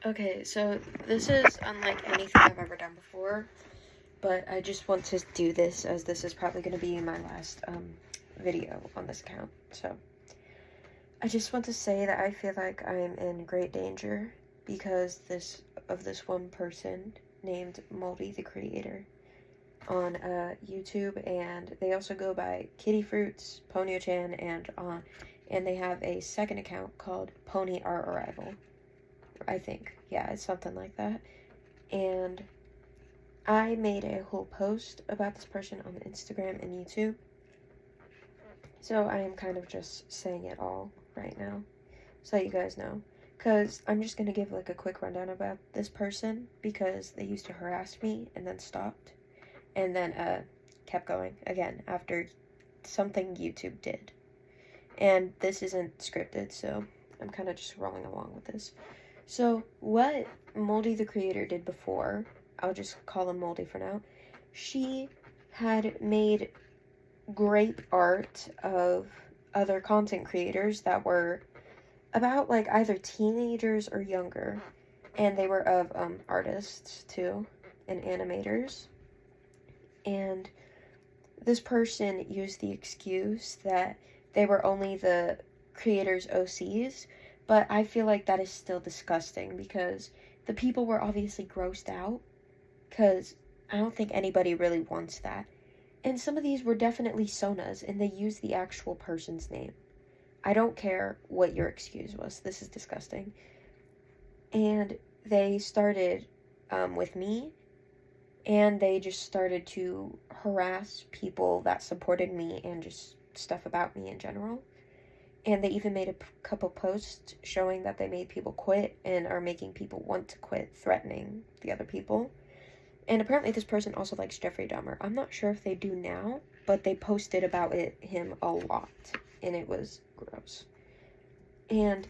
Okay, so this is unlike anything I've ever done before, but I just want to do this as this is probably going to be my last video on this account. So I just want to say that I feel like I'm in great danger because this one person named MoldyTheCreator on YouTube, and they also go by Kitty Fruits, Ponyo-chan, and they have a second account called Pony Art Arrival. I think. Yeah, it's something like that. And I made a whole post about this person on Instagram and YouTube. So I am kind of just saying it all right now, so you guys know. Because I'm just going to give like a quick rundown about this person, because they used to harass me and then stopped. And then kept going again after something YouTube did. And this isn't scripted, so I'm kind of just rolling along with this. So, what MoldyTheCreator did before, I'll just call him Moldy for now, she had made great art of other content creators that were about, like, either teenagers or younger, and they were of, artists, too, and animators, and this person used the excuse that they were only the creators' OCs, but I feel like that is still disgusting because the people were obviously grossed out, because I don't think anybody really wants that. And some of these were definitely Sona's, and they used the actual person's name. I don't care what your excuse was. This is disgusting. And they started with me, and they just started to harass people that supported me and just stuff about me in general. And they even made a couple posts showing that they made people quit and are making people want to quit, threatening the other people. And apparently this person also likes Jeffrey Dahmer. I'm not sure if they do now, but they posted about him a lot, and it was gross. And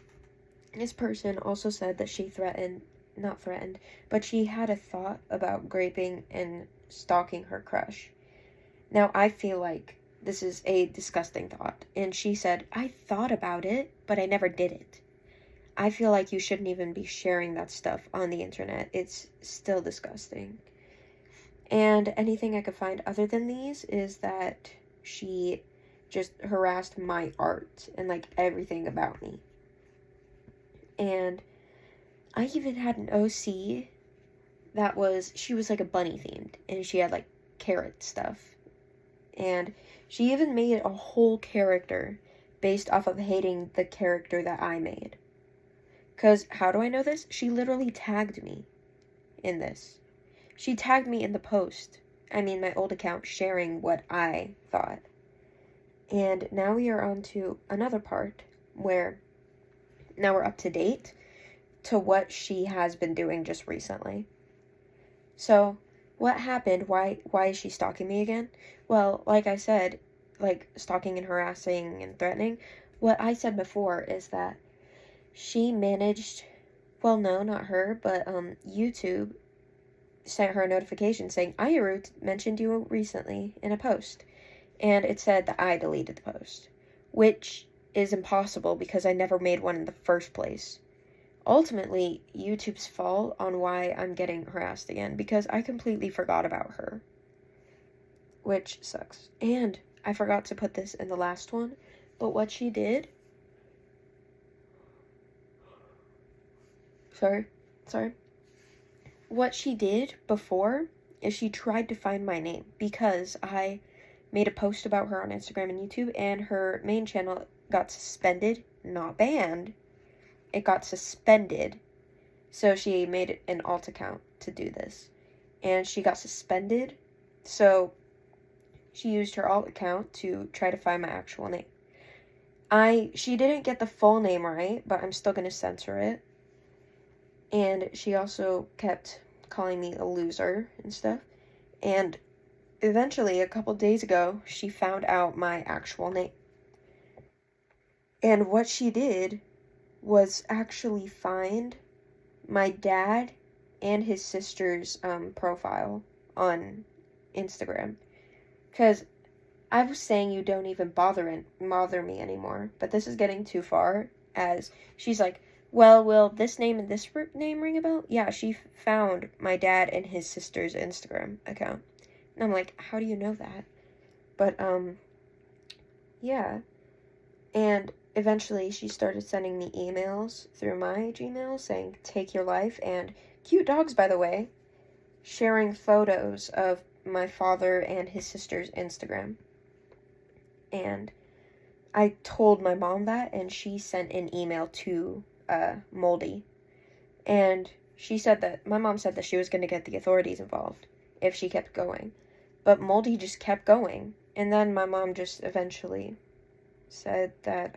this person also said that she but she had a thought about raping and stalking her crush. Now, I feel like this is a disgusting thought. And she said, I thought about it, but I never did it. I feel like you shouldn't even be sharing that stuff on the internet. It's still disgusting. And anything I could find other than these is that she just harassed my art and, like, everything about me. And I even had an OC she was, like, a bunny themed, and she had, like, carrot stuff. And she even made a whole character based off of hating the character that I made. Because, how do I know this? She literally tagged me in this. She tagged me in the post. I mean, my old account, sharing what I thought. And now we are on to another part where now we're up to date to what she has been doing just recently. So, what happened? Why is she stalking me again? Well, like I said, like, stalking and harassing and threatening, what I said before is that she managed, well, no, not her, but YouTube sent her a notification saying, Ayaru mentioned you recently in a post. And it said that I deleted the post, which is impossible because I never made one in the first place. Ultimately, YouTube's fault on why I'm getting harassed again, because I completely forgot about her, which sucks. And I forgot to put this in the last one, but what she did, what she did before is she tried to find my name, because I made a post about her on Instagram and YouTube, and her main channel got suspended, not banned. It got suspended, so she made an alt account to do this, and she got suspended, so she used her alt account to try to find my actual name. She didn't get the full name right, but I'm still going to censor it, and she also kept calling me a loser and stuff, and eventually, a couple days ago, she found out my actual name, and what she did was actually find my dad and his sister's profile on Instagram. Because I was saying you don't even bother me anymore, but this is getting too far, as she's like, well, will this name and this name ring a bell? Yeah, she found my dad and his sister's Instagram account. And I'm like, how do you know that? But, yeah. And eventually she started sending me emails through my Gmail saying, take your life, and cute dogs, by the way, sharing photos of my father and his sister's Instagram. And I told my mom that, and she sent an email to Moldy. And she said that, my mom said that she was going to get the authorities involved if she kept going. But Moldy just kept going. And then my mom just eventually said that,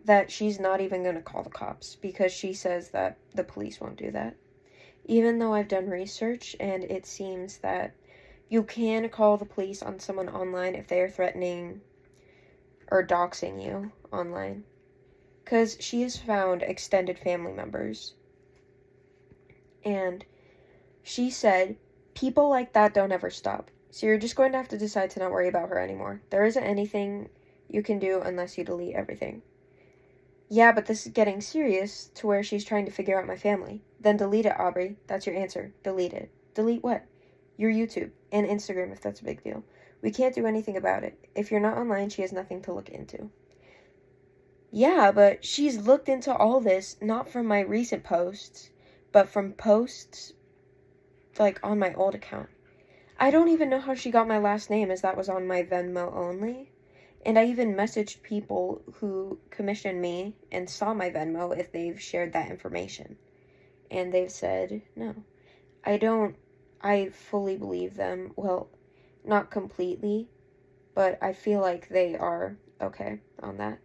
that she's not even going to call the cops because she says that the police won't do that. Even though I've done research and it seems that you can call the police on someone online if they are threatening or doxing you online. Because she has found extended family members. And she said, people like that don't ever stop. So you're just going to have to decide to not worry about her anymore. There isn't anything you can do unless you delete everything. Yeah, but this is getting serious to where she's trying to figure out my family. Then delete it, Aubrey. That's your answer. Delete it. Delete what? Your YouTube and Instagram if that's a big deal. We can't do anything about it. If you're not online, she has nothing to look into. Yeah, but she's looked into all this, not from my recent posts, but from posts, like, on my old account. I don't even know how she got my last name, as that was on my Venmo only. And I even messaged people who commissioned me and saw my Venmo if they've shared that information. And they've said, no. I fully believe them. Well, not completely, but I feel like they are okay on that.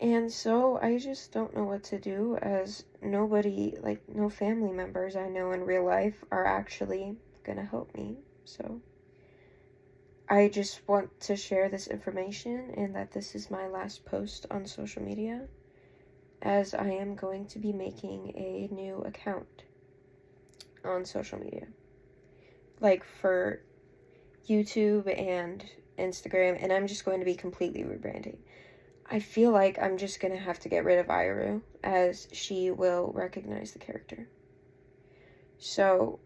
And so I just don't know what to do, as nobody, like, no family members I know in real life are actually gonna help me. So I just want to share this information and that this is my last post on social media, as I am going to be making a new account on social media. Like for YouTube and Instagram, and I'm just going to be completely rebranding. I feel like I'm just going to have to get rid of Iru, as she will recognize the character. So,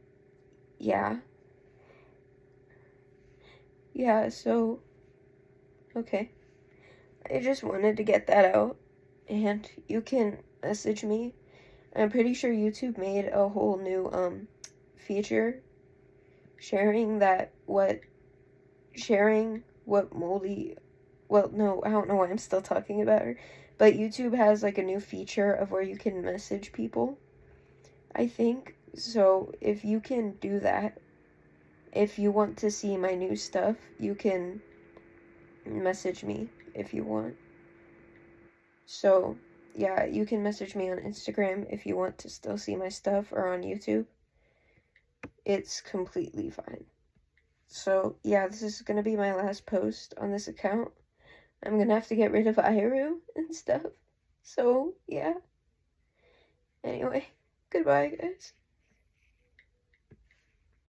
yeah. Yeah, so, okay. I just wanted to get that out, and you can message me. I'm pretty sure YouTube made a whole new, feature sharing what Moldy, well, no, I don't know why I'm still talking about her, but YouTube has, like, a new feature of where you can message people, I think. So if you can do that, if you want to see my new stuff, you can message me if you want. So, yeah, you can message me on Instagram if you want to still see my stuff, or on YouTube. It's completely fine. So, yeah, this is going to be my last post on this account. I'm going to have to get rid of Iru and stuff. So, yeah. Anyway, goodbye, guys.